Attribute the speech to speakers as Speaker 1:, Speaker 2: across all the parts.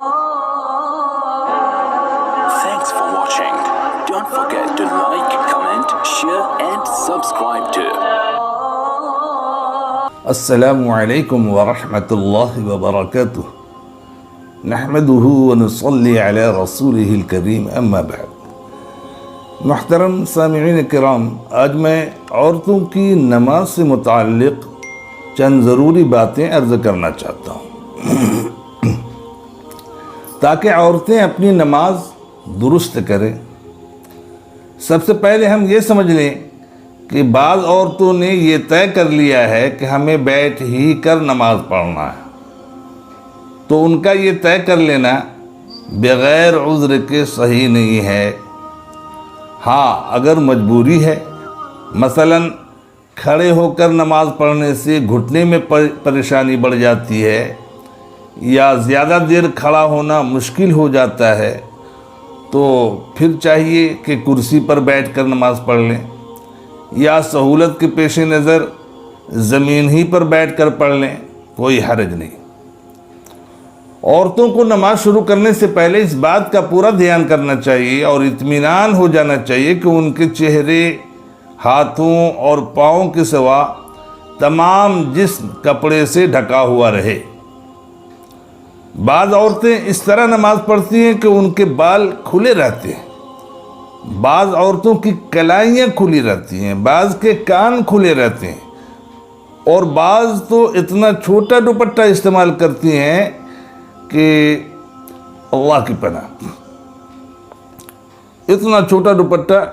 Speaker 1: Thanks for watching. Don't forget to like, comment, share and subscribe to
Speaker 2: السلام علیکم ورحمۃ اللہ وبرکاتہ نحمدہ ونصلی علی رسولہ الکریم اما بعد۔ محترم سامعین کرام، آج میں عورتوں کی نماز سے متعلق چند ضروری باتیں عرض کرنا چاہتا ہوں تاکہ عورتیں اپنی نماز درست کریں۔ سب سے پہلے ہم یہ سمجھ لیں کہ بعض عورتوں نے یہ طے کر لیا ہے کہ ہمیں بیٹھ ہی کر نماز پڑھنا ہے، تو ان کا یہ طے کر لینا بغیر عذر کے صحیح نہیں ہے۔ ہاں، اگر مجبوری ہے، مثلا کھڑے ہو کر نماز پڑھنے سے گھٹنے میں پریشانی بڑھ جاتی ہے یا زیادہ دیر کھڑا ہونا مشکل ہو جاتا ہے، تو پھر چاہیے کہ کرسی پر بیٹھ کر نماز پڑھ لیں، یا سہولت کے پیش نظر زمین ہی پر بیٹھ کر پڑھ لیں، کوئی حرج نہیں۔ عورتوں کو نماز شروع کرنے سے پہلے اس بات کا پورا دھیان کرنا چاہیے اور اطمینان ہو جانا چاہیے کہ ان کے چہرے، ہاتھوں اور پاؤں کے سوا تمام جسم کپڑے سے ڈھکا ہوا رہے۔ بعض عورتیں اس طرح نماز پڑھتی ہیں کہ ان کے بال کھلے رہتے ہیں، بعض عورتوں کی کلائیاں کھلی رہتی ہیں، بعض کے کان کھلے رہتے ہیں، اور بعض تو اتنا چھوٹا دوپٹہ استعمال کرتی ہیں کہ اللہ کی پناہ، اتنا چھوٹا دوپٹہ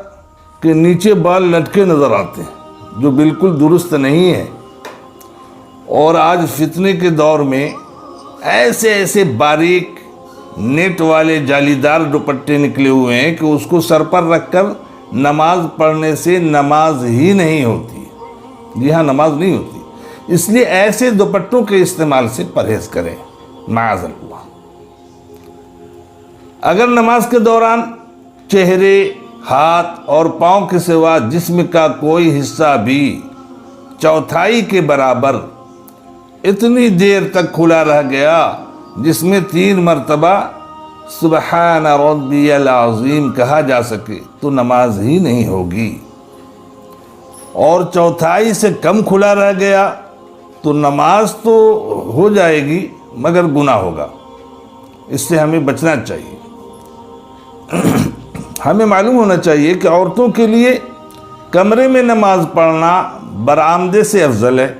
Speaker 2: کہ نیچے بال لٹکے نظر آتے ہیں، جو بالکل درست نہیں ہے۔ اور آج فتنے کے دور میں ایسے باریک نیٹ والے جالی دار دوپٹے نکلے ہوئے ہیں کہ اس کو سر پر رکھ کر نماز پڑھنے سے نماز ہی نہیں ہوتی۔ جی ہاں، نماز نہیں ہوتی۔ اس لیے ایسے دوپٹوں کے استعمال سے پرہیز کریں، معاذ اللہ۔ اگر نماز کے دوران چہرے، ہاتھ اور پاؤں کے سوا جسم کا کوئی حصہ بھی چوتھائی کے برابر اتنی دیر تک کھلا رہ گیا جس میں 3 مرتبہ سبحان ربی العظیم کہا جا سکے، تو نماز ہی نہیں ہوگی۔ اور چوتھائی سے کم کھلا رہ گیا تو نماز تو ہو جائے گی مگر گناہ ہوگا۔ اس سے ہمیں بچنا چاہیے۔ ہمیں معلوم ہونا چاہیے کہ عورتوں کے لیے کمرے میں نماز پڑھنا برآمدے سے افضل ہے،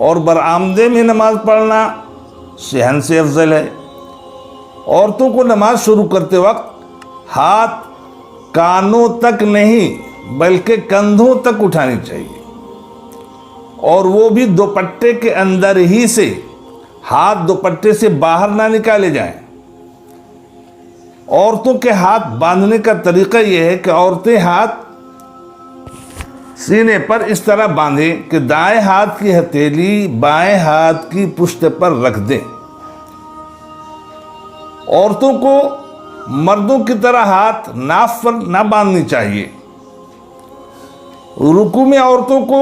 Speaker 2: اور برآمدے میں نماز پڑھنا صحن سے افضل ہے۔ عورتوں کو نماز شروع کرتے وقت ہاتھ کانوں تک نہیں بلکہ کندھوں تک اٹھانی چاہیے، اور وہ بھی دوپٹے کے اندر ہی سے، ہاتھ دوپٹے سے باہر نہ نکالے جائیں۔ عورتوں کے ہاتھ باندھنے کا طریقہ یہ ہے کہ عورتیں ہاتھ سینے پر اس طرح باندھیں کہ دائیں ہاتھ کی ہتھیلی بائیں ہاتھ کی پشت پر رکھ دیں۔ عورتوں کو مردوں کی طرح ہاتھ ناف پر نہ باندھنی چاہیے۔ رکوع میں عورتوں کو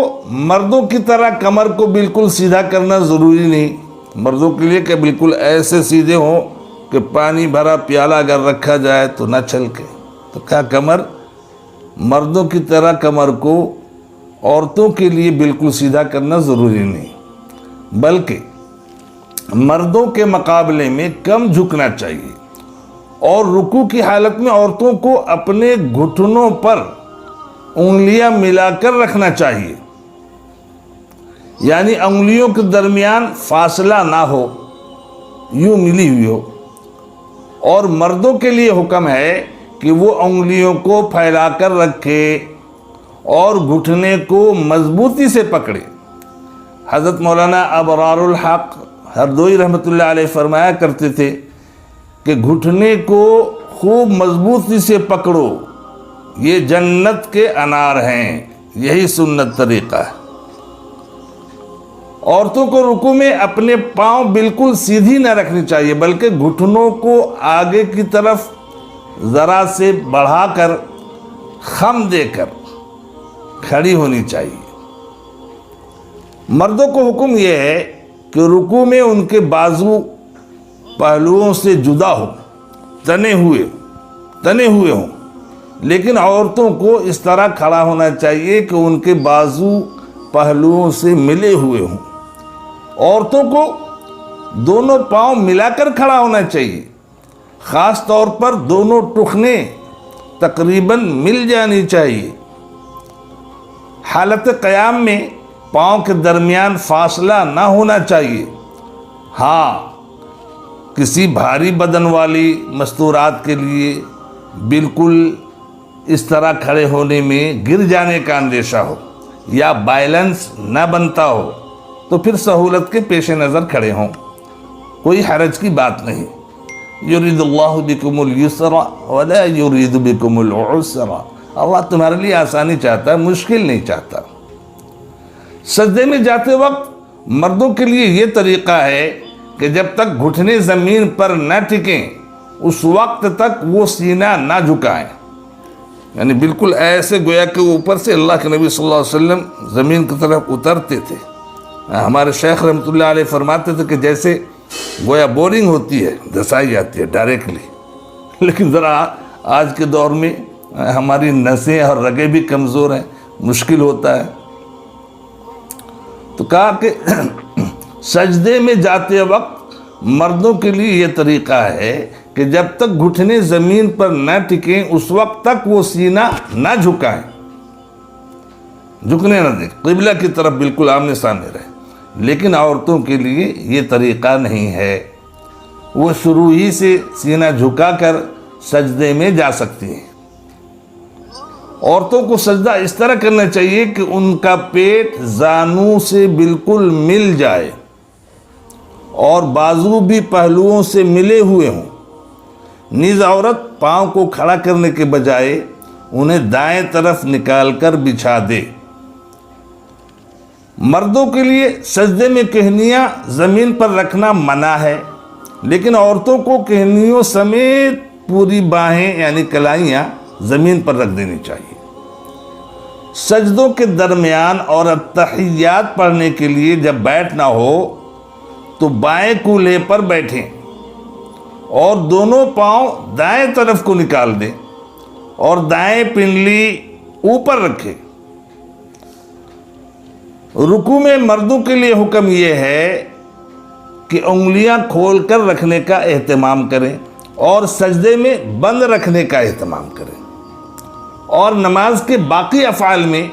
Speaker 2: مردوں کی طرح کمر کو بالکل سیدھا کرنا ضروری نہیں۔ مردوں کے لیے کہ بالکل ایسے سیدھے ہوں کہ پانی بھرا پیالہ اگر رکھا جائے تو نہ چھلکے، تو کیا مردوں کی طرح کمر کو عورتوں کے لیے بالکل سیدھا کرنا ضروری نہیں، بلکہ مردوں کے مقابلے میں کم جھکنا چاہیے۔ اور رکوع کی حالت میں عورتوں کو اپنے گھٹنوں پر انگلیاں ملا کر رکھنا چاہیے، یعنی انگلیوں کے درمیان فاصلہ نہ ہو، یوں ملی ہوئی ہو۔ اور مردوں کے لیے حکم ہے کہ وہ انگلیوں کو پھیلا کر رکھے اور گھٹنے کو مضبوطی سے پکڑے۔ حضرت مولانا ابرار الحق ہردوئی رحمۃ اللہ علیہ فرمایا کرتے تھے کہ گھٹنے کو خوب مضبوطی سے پکڑو، یہ جنت کے انار ہیں، یہی سنت طریقہ ہے۔ عورتوں کو رکوع میں اپنے پاؤں بالکل سیدھی نہ رکھنی چاہیے، بلکہ گھٹنوں کو آگے کی طرف ذرا سے بڑھا کر خم دے کر کھڑی ہونی چاہیے۔ مردوں کو حکم یہ ہے کہ رکوع میں ان کے بازو پہلوؤں سے جدا ہو، تنے ہوئے ہوں، لیکن عورتوں کو اس طرح کھڑا ہونا چاہیے کہ ان کے بازو پہلوؤں سے ملے ہوئے ہوں۔ عورتوں کو دونوں پاؤں ملا کر کھڑا ہونا چاہیے، خاص طور پر دونوں ٹخنے تقریباً مل جانی چاہیے۔ حالت قیام میں پاؤں کے درمیان فاصلہ نہ ہونا چاہیے۔ ہاں، کسی بھاری بدن والی مستورات کے لیے بالکل اس طرح کھڑے ہونے میں گر جانے کا اندیشہ ہو یا بیلنس نہ بنتا ہو تو پھر سہولت کے پیش نظر کھڑے ہوں، کوئی حرج کی بات نہیں۔ یرید اللہ بکم الیسر ولا یرید بکم العسر، اللہ تمہارے لیے آسانی چاہتا ہے، مشکل نہیں چاہتا۔ سجدے میں جاتے وقت مردوں کے لیے یہ طریقہ ہے کہ جب تک گھٹنے زمین پر نہ ٹکیں اس وقت تک وہ سینہ نہ جھکائیں، یعنی بالکل ایسے گویا کہ اوپر سے اللہ کے نبی صلی اللہ علیہ وسلم زمین کی طرف اترتے تھے۔ ہمارے شیخ رحمۃ اللہ علیہ فرماتے تھے کہ جیسے گویا بورنگ ہوتی ہے، دھسائی جاتی ہے ڈائریکٹلی، لیکن ذرا آج کے دور میں ہماری نسیں اور رگیں بھی کمزور ہیں، مشکل ہوتا ہے۔ تو کہا کہ سجدے میں جاتے وقت مردوں کے لیے یہ طریقہ ہے کہ جب تک گھٹنے زمین پر نہ ٹکیں اس وقت تک وہ سینہ نہ جھکائیں، جھکنے نہ دیں، قبلہ کی طرف بالکل آمنے سامنے رہیں۔ لیکن عورتوں کے لیے یہ طریقہ نہیں ہے، وہ شروع ہی سے سینہ جھکا کر سجدے میں جا سکتی ہیں۔ عورتوں کو سجدہ اس طرح کرنا چاہیے کہ ان کا پیٹ زانوں سے بالکل مل جائے اور بازو بھی پہلوؤں سے ملے ہوئے ہوں۔ نیز عورت پاؤں کو کھڑا کرنے کے بجائے انہیں دائیں طرف نکال کر بچھا دے۔ مردوں کے لیے سجدے میں کہنیاں زمین پر رکھنا منع ہے، لیکن عورتوں کو کہنیوں سمیت پوری باہیں یعنی کلائیاں زمین پر رکھ دینی چاہیے۔ سجدوں کے درمیان اور التحیات پڑھنے کے لیے جب بیٹھنا ہو تو بائیں کولہے پر بیٹھیں اور دونوں پاؤں دائیں طرف کو نکال دیں اور دائیں پنڈلی اوپر رکھیں۔ رکوع میں مردوں کے لیے حکم یہ ہے کہ انگلیاں کھول کر رکھنے کا اہتمام کریں اور سجدے میں بند رکھنے کا اہتمام کریں، اور نماز کے باقی افعال میں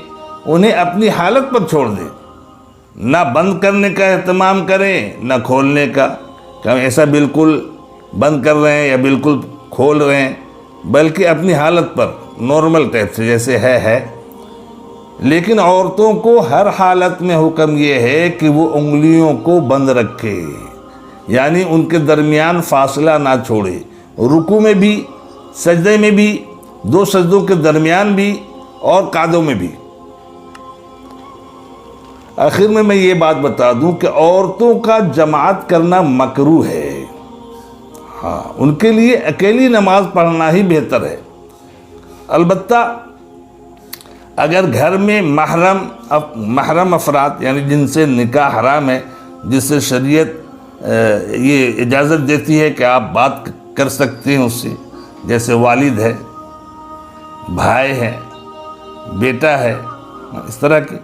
Speaker 2: انہیں اپنی حالت پر چھوڑ دیں، نہ بند کرنے کا اہتمام کریں نہ کھولنے کا، کہ ہم ایسا بالکل بند کر رہے ہیں یا بالکل کھول رہے ہیں، بلکہ اپنی حالت پر نارمل ٹائپ سے جیسے ہے۔ لیکن عورتوں کو ہر حالت میں حکم یہ ہے کہ وہ انگلیوں کو بند رکھے، یعنی ان کے درمیان فاصلہ نہ چھوڑے، رکوع میں بھی، سجدے میں بھی، دو سجدوں کے درمیان بھی اور قعدوں میں بھی۔ آخر میں یہ بات بتا دوں کہ عورتوں کا جماعت کرنا مکروہ ہے، ہاں ان کے لیے اکیلی نماز پڑھنا ہی بہتر ہے۔ البتہ اگر گھر میں محرم افراد یعنی جن سے نکاح حرام ہے، جس سے شریعت یہ اجازت دیتی ہے کہ آپ بات کر سکتے ہیں اس سے، جیسے والد ہے، بھائی ہے، بیٹا ہے، اس طرح کے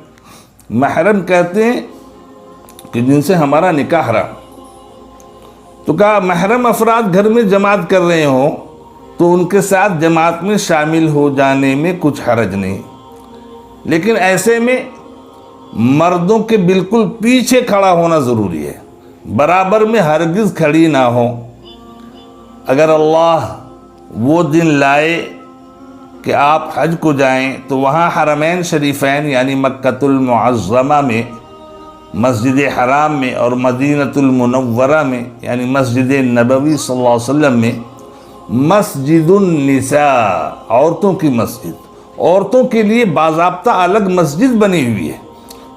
Speaker 2: محرم کہتے ہیں کہ جن سے ہمارا نکاح حرام۔ تو کہا محرم افراد گھر میں جماعت کر رہے ہوں تو ان کے ساتھ جماعت میں شامل ہو جانے میں کچھ حرج نہیں، لیکن ایسے میں مردوں کے بالکل پیچھے کھڑا ہونا ضروری ہے، برابر میں ہرگز کھڑی نہ ہو۔ اگر اللہ وہ دن لائے کہ آپ حج کو جائیں تو وہاں حرمین شریفین یعنی مکۃ المعظمہ میں، مسجد حرام میں اور مدینۃ المنورہ میں یعنی مسجد نبوی صلی اللہ علیہ وسلم میں مسجد النساء، عورتوں کی مسجد، عورتوں کے لیے باضابطہ الگ مسجد بنی ہوئی ہے،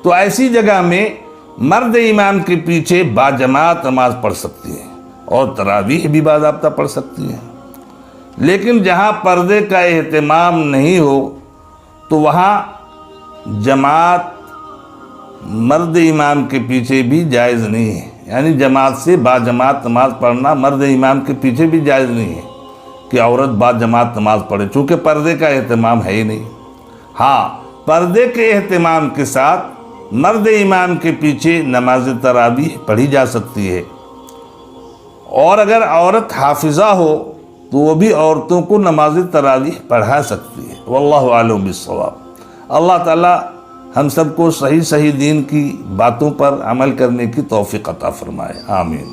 Speaker 2: تو ایسی جگہ میں مرد امام کے پیچھے باجماعت نماز پڑھ سکتی ہیں اور تراویح بھی باضابطہ پڑھ سکتی ہیں۔ لیکن جہاں پردے کا اہتمام نہیں ہو تو وہاں جماعت مرد امام کے پیچھے بھی جائز نہیں ہے، یعنی جماعت سے با جماعت نماز پڑھنا مرد امام کے پیچھے بھی جائز نہیں ہے کہ عورت با جماعت نماز پڑھے، چونکہ پردے کا اہتمام ہے ہی نہیں۔ ہاں، پردے کے اہتمام کے ساتھ مرد امام کے پیچھے نماز تراویح پڑھی جا سکتی ہے، اور اگر عورت حافظہ ہو تو وہ بھی عورتوں کو نماز تراویح پڑھا سکتی ہے۔ واللہ اعلم بالصواب۔ اللہ تعالی ہم سب کو صحیح دین کی باتوں پر عمل کرنے کی توفیق عطا فرمائے، آمین۔